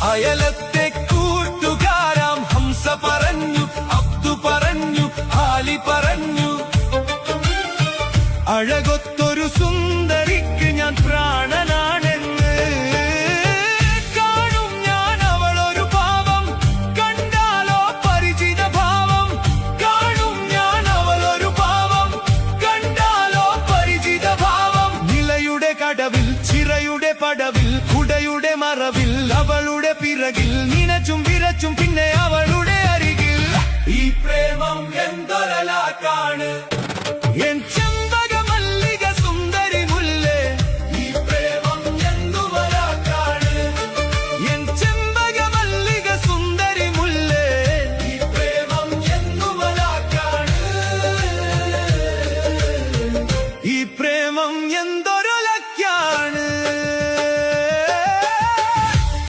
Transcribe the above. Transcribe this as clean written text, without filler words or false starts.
അയലത്തെ കൂട്ടുകാരാം ഹംസ പറഞ്ഞു, അബ്ദു പറഞ്ഞു, ആലി പറഞ്ഞു, അഴകൊത്തൊരു സുന്ദരിക്ക് ഞാൻ പ്രാണനാണെന്ന്. കാണും ഞാൻ അവളൊരു ഭാവം, കണ്ടാലോ പരിചിത ഭാവം. കാണും ഞാൻ അവളൊരു ഭാവം, കണ്ടാലോ പരിചിത ഭാവം. നിലയുടെ കടവിൽ, ചിറയുടെ പടവിൽ, കുടയുടെ മറവിൽ, അവളുടെ പിറകിൽ നിനച്ചും വിരച്ചും പിന്നെ അവളുടെ അരികിൽ. ഈ പ്രേമം എന്തൊരലാക്കാണ്.